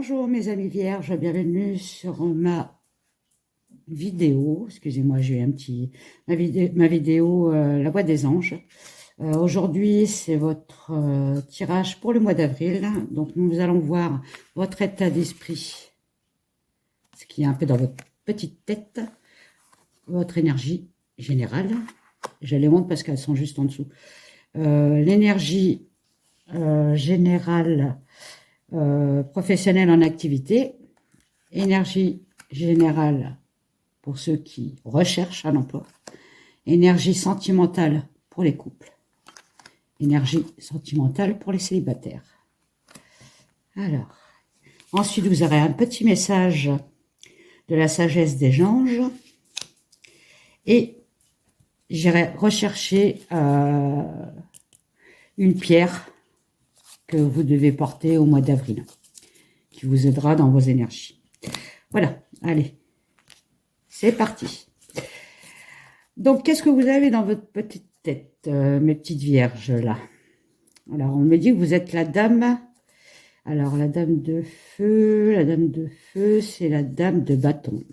Bonjour mes amis vierges, bienvenue sur ma vidéo. Excusez-moi, j'ai eu ma vidéo La Voix des Anges. Aujourd'hui, c'est votre tirage pour le mois d'avril. Donc, nous allons voir votre état d'esprit, ce qui est un peu dans votre petite tête, votre énergie générale. Je les montre parce qu'elles sont juste en dessous. L'énergie générale professionnelle en activité, énergie générale pour ceux qui recherchent un emploi, énergie sentimentale pour les couples, énergie sentimentale pour les célibataires. Alors, ensuite vous aurez un petit message de la sagesse des anges et j'irai rechercher une pierre que vous devez porter au mois d'avril, qui vous aidera dans vos énergies. Voilà, allez, c'est parti. Donc, qu'est-ce que vous avez dans votre petite tête, mes petites vierges, là? Alors, on me dit que vous êtes la dame. Alors, la dame de feu, c'est la dame de bâton.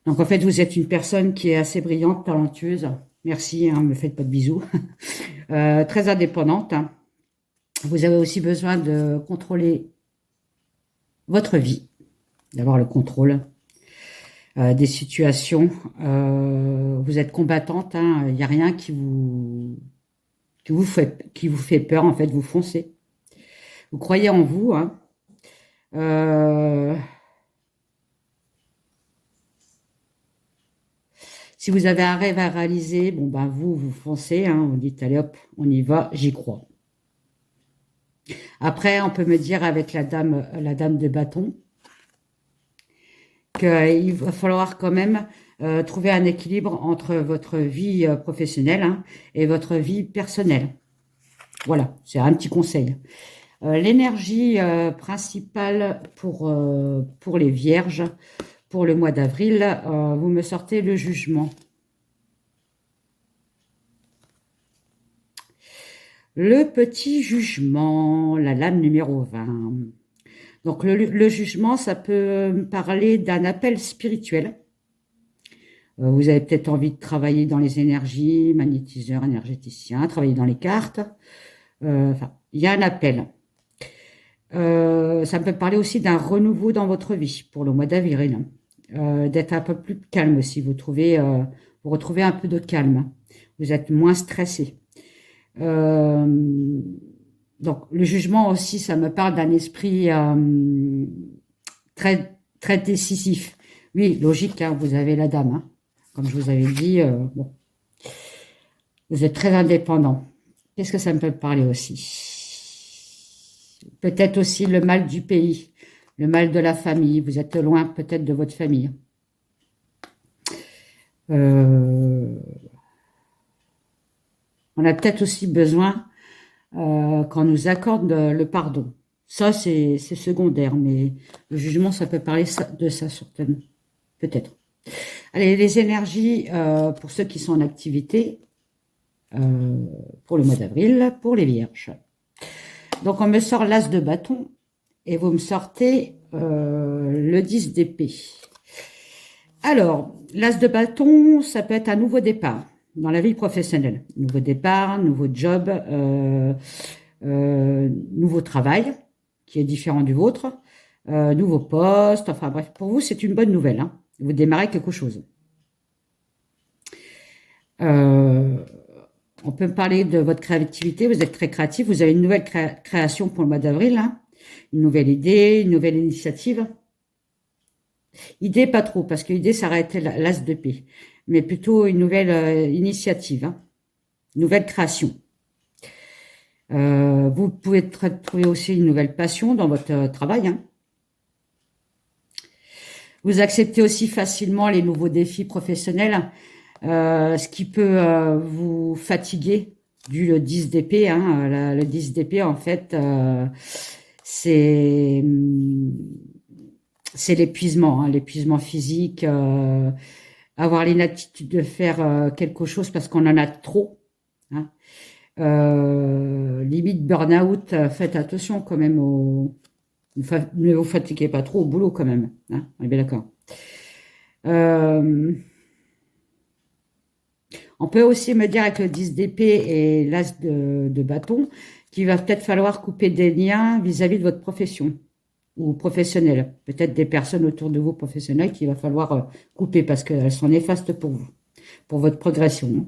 Donc, en fait, vous êtes une personne qui est assez brillante, talentueuse. Merci, hein, me faites pas de bisous. Très indépendante, hein. Vous avez aussi besoin de contrôler votre vie, d'avoir le contrôle des situations. Vous êtes combattante, hein, il n'y a rien qui vous fait peur, en fait, vous foncez. Vous croyez en vous, hein. Si vous avez un rêve à réaliser, bon ben vous foncez, hein, vous dites allez hop, on y va, j'y crois. Après, on peut me dire avec la dame de bâton qu'il va falloir quand même trouver un équilibre entre votre vie professionnelle, hein, et votre vie personnelle. Voilà, c'est un petit conseil. L'énergie principale pour les vierges, pour le mois d'avril, vous me sortez le jugement. Le petit jugement, la lame numéro 20. Donc le jugement, ça peut parler d'un appel spirituel. Vous avez peut-être envie de travailler dans les énergies, magnétiseur, énergéticien, travailler dans les cartes. Enfin, il y a un appel. Ça peut parler aussi d'un renouveau dans votre vie pour le mois d'avril. D'être un peu plus calme aussi. Vous retrouvez un peu de calme. Vous êtes moins stressé. Donc le jugement aussi, ça me parle d'un esprit très très décisif. Oui, logique, hein, vous avez la dame, hein. Comme je vous avais dit, bon, vous êtes très indépendant. Qu'est-ce que ça me peut parler aussi? Peut-être aussi le mal du pays, le mal de la famille. Vous êtes loin peut-être de votre famille. On a peut-être aussi besoin qu'on nous accorde le pardon. Ça, c'est secondaire, mais le jugement, ça peut parler de ça, certainement. Peut-être. Allez, les énergies, pour ceux qui sont en activité, pour le mois d'avril, pour les vierges. Donc, on me sort l'as de bâton, et vous me sortez le 10 d'épée. Alors, l'as de bâton, ça peut être un nouveau départ dans la vie professionnelle. Nouveau départ, nouveau job, nouveau travail qui est différent du vôtre, nouveau poste, enfin bref, pour vous c'est une bonne nouvelle, hein. Vous démarrez quelque chose. On peut me parler de votre créativité, vous êtes très créatif, vous avez une nouvelle création pour le mois d'avril, hein. Une nouvelle idée, une nouvelle initiative. Idée pas trop, parce que l'idée ça aurait été l'as d'épée, mais plutôt une nouvelle initiative, hein. Nouvelle création. Vous pouvez trouver aussi une nouvelle passion dans votre travail, hein. Vous acceptez aussi facilement les nouveaux défis professionnels, ce qui peut vous fatiguer, dû le 10 d'épée, hein. Le 10 d'épée, en fait, c'est l'épuisement, hein, l'épuisement physique, avoir l'inaptitude de faire quelque chose parce qu'on en a trop, hein. Limite burn-out, faites attention quand même Ne vous fatiguez pas trop au boulot quand même, hein, on est bien d'accord. Euh, on peut aussi me dire avec le 10 d'épée et l'as de bâton qu'il va peut-être falloir couper des liens vis-à-vis de votre profession ou professionnelle. Peut-être des personnes autour de vous professionnelles qu'il va falloir couper parce qu'elles sont néfastes pour vous, pour votre progression, hein.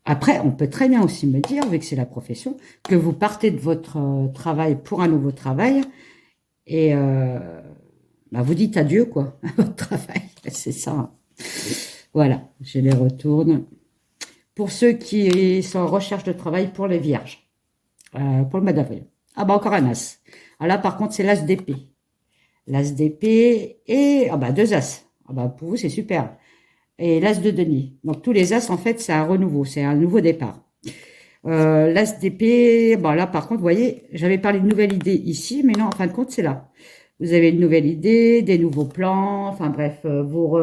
Après, on peut très bien aussi me dire, vu que c'est la profession, que vous partez de votre travail pour un nouveau travail et bah, vous dites adieu, quoi, à votre travail. C'est ça. Voilà, je les retourne. Pour ceux qui sont en recherche de travail pour les vierges, pour le mois d'avril. Ah bah encore un as. Ah là, par contre, c'est l'as d'épée. L'as d'épée et ah bah deux as. Ah bah pour vous, c'est super. Et l'as de denier. Donc tous les as, en fait, c'est un renouveau, c'est un nouveau départ. L'as d'épée, bon là par contre, vous voyez, j'avais parlé de nouvelle idée ici, mais non, en fin de compte, c'est là. Vous avez une nouvelle idée, des nouveaux plans, enfin bref, vous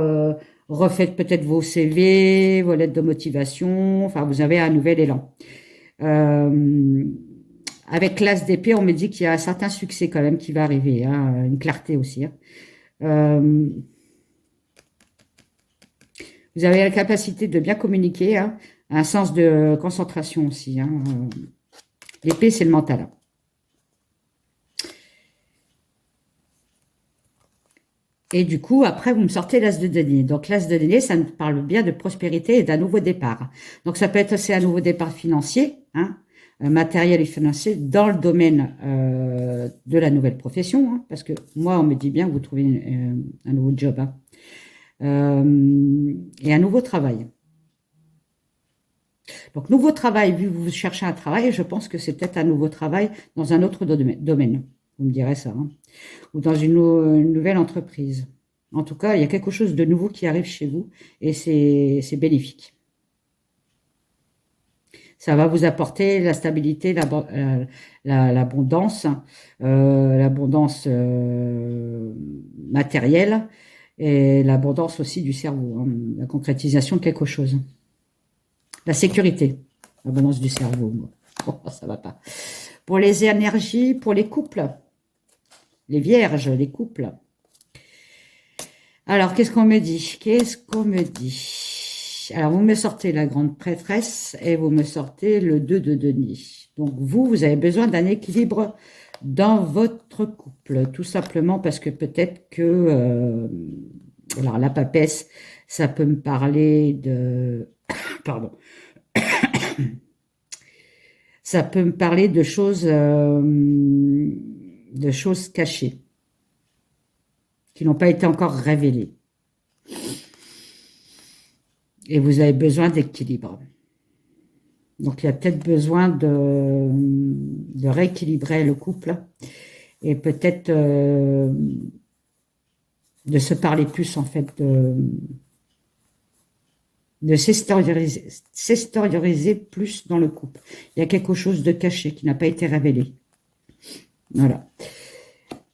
refaites peut-être vos CV, vos lettres de motivation, enfin vous avez un nouvel élan. Euh, avec l'as d'épée, on me dit qu'il y a un certain succès quand même qui va arriver, hein, une clarté aussi, hein. Euh, vous avez la capacité de bien communiquer, hein, un sens de concentration aussi, hein. L'épée, c'est le mental, hein. Et du coup, après, vous me sortez l'as de denier. Donc, l'as de denier, ça me parle bien de prospérité et d'un nouveau départ. Donc, ça peut être aussi un nouveau départ financier, hein, matériel et financier, dans le domaine de la nouvelle profession, hein, parce que moi, on me dit bien que vous trouvez un nouveau job, hein, et un nouveau travail. Donc, nouveau travail, vu que vous cherchez un travail, je pense que c'est peut-être un nouveau travail dans un autre domaine. Vous me direz ça, hein, ou dans une nouvelle entreprise. En tout cas, il y a quelque chose de nouveau qui arrive chez vous et c'est bénéfique. Ça va vous apporter la stabilité, l'abondance, l'abondance matérielle et l'abondance aussi du cerveau, hein, la concrétisation de quelque chose. La sécurité, l'abondance du cerveau. Bon, ça va pas. Pour les énergies, pour les couples, les vierges, les couples. Alors, qu'est-ce qu'on me dit? Qu'est-ce qu'on me dit? Alors, vous me sortez la grande prêtresse et vous me sortez le 2 de denier. Donc, vous avez besoin d'un équilibre dans votre couple, tout simplement parce que peut-être que, alors la papesse, ça peut me parler de, pardon, ça peut me parler de choses cachées qui n'ont pas été encore révélées. Et vous avez besoin d'équilibre. Donc, il y a peut-être besoin de rééquilibrer le couple et peut-être de se parler plus, en fait, de s'extérioriser plus dans le couple. Il y a quelque chose de caché qui n'a pas été révélé. Voilà.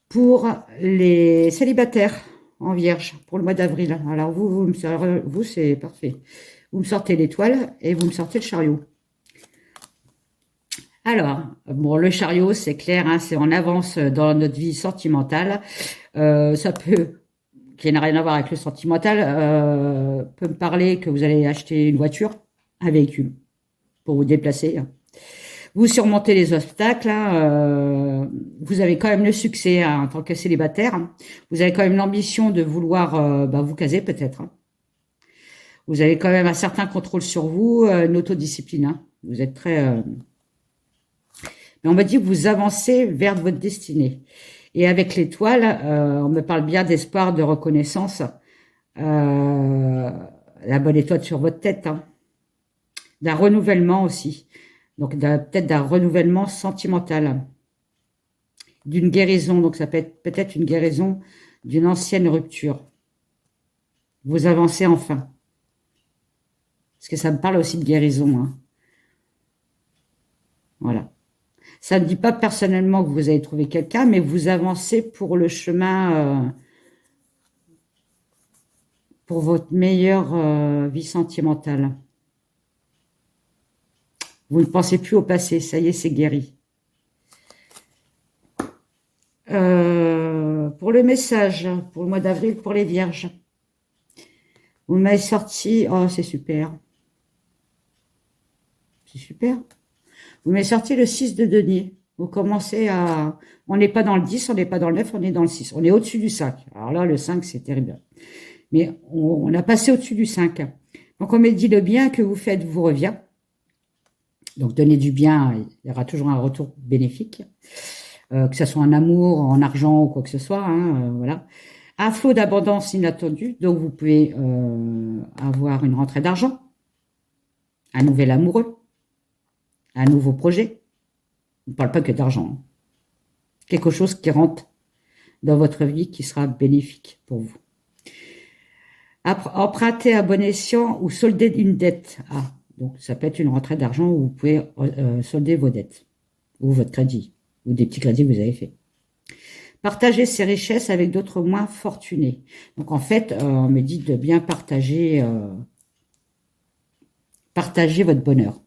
Pour les célibataires en vierge, pour le mois d'avril, alors vous c'est parfait. Vous me sortez l'étoile et vous me sortez le chariot. Alors, bon, le chariot, c'est clair, hein, c'est en avance dans notre vie sentimentale. Ça peut, qui n'a rien à voir avec le sentimental, peut me parler que vous allez acheter une voiture, un véhicule, pour vous déplacer, hein. Vous surmontez les obstacles, hein, vous avez quand même le succès, hein, en tant que célibataire, hein. Vous avez quand même l'ambition de vouloir bah, vous caser peut-être, hein. Vous avez quand même un certain contrôle sur vous, une autodiscipline, hein. Vous êtes très... Mais on m'a dit que vous avancez vers votre destinée. Et avec l'étoile, on me parle bien d'espoir, de reconnaissance. La bonne étoile sur votre tête, hein. D'un renouvellement aussi. Donc peut-être d'un renouvellement sentimental. D'une guérison. Donc ça peut être peut-être une guérison d'une ancienne rupture. Vous avancez enfin. Parce que ça me parle aussi de guérison, hein. Voilà. Ça ne dit pas personnellement que vous avez trouvé quelqu'un, mais vous avancez pour le chemin, pour votre meilleure vie sentimentale. Vous ne pensez plus au passé, ça y est, c'est guéri. Pour le message, pour le mois d'avril, pour les vierges. Vous m'avez sorti, oh c'est super. C'est super. Vous m'avez sorti le 6 de denier. Vous commencez à... On n'est pas dans le 10, on n'est pas dans le 9, on est dans le 6. On est au-dessus du 5. Alors là, le 5, c'est terrible. Mais on a passé au-dessus du 5. Donc on me dit le bien que vous faites vous revient. Donc donnez du bien, il y aura toujours un retour bénéfique. Que ce soit en amour, en argent ou quoi que ce soit. Hein, voilà. Un flot d'abondance inattendu. Donc vous pouvez avoir une rentrée d'argent. Un nouvel amoureux. Un nouveau projet. On ne parle pas que d'argent. Hein. Quelque chose qui rentre dans votre vie qui sera bénéfique pour vous. Emprunter à bon escient ou solder une dette. Ah, donc ça peut être une rentrée d'argent où vous pouvez solder vos dettes ou votre crédit ou des petits crédits que vous avez fait. Partager ses richesses avec d'autres moins fortunés. Donc en fait, on me dit de bien partager votre bonheur.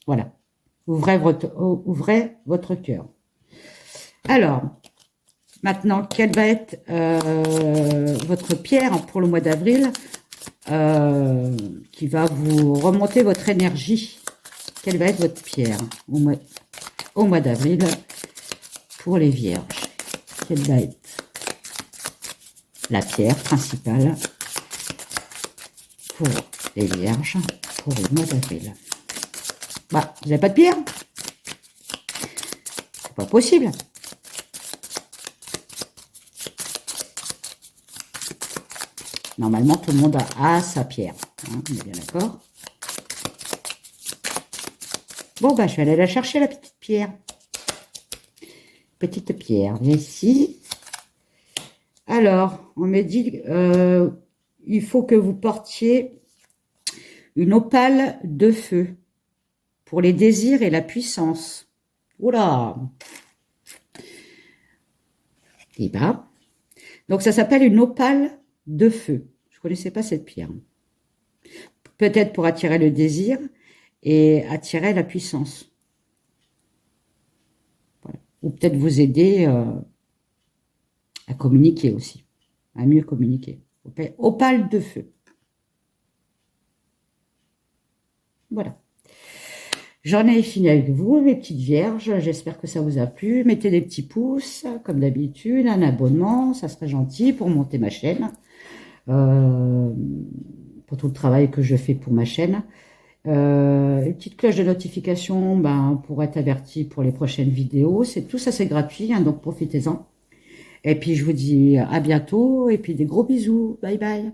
Voilà. Ouvrez votre cœur. Alors, maintenant, quelle va être votre pierre pour le mois d'avril qui va vous remonter votre énergie? Quelle va être votre pierre au mois d'avril pour les vierges? Quelle va être la pierre principale pour les vierges pour le mois d'avril? Bah, vous n'avez pas de pierre? C'est pas possible. Normalement, tout le monde a sa pierre. Hein, on est bien d'accord? Bon, bah, je vais aller la chercher, la petite pierre. Petite pierre, ici. Alors, on me dit, il faut que vous portiez une opale de feu pour les désirs et la puissance. Oula! Et bah, donc ça s'appelle une opale de feu. Je ne connaissais pas cette pierre. Peut-être pour attirer le désir et attirer la puissance. Voilà. Ou peut-être vous aider à communiquer aussi, à mieux communiquer. Opale de feu. Voilà. J'en ai fini avec vous, mes petites vierges. J'espère que ça vous a plu. Mettez des petits pouces, comme d'habitude, un abonnement, ça serait gentil pour monter ma chaîne. Pour tout le travail que je fais pour ma chaîne. Une petite cloche de notification pour être averti pour les prochaines vidéos. C'est tout ça, c'est gratuit, hein, donc profitez-en. Et puis je vous dis à bientôt et puis des gros bisous. Bye bye.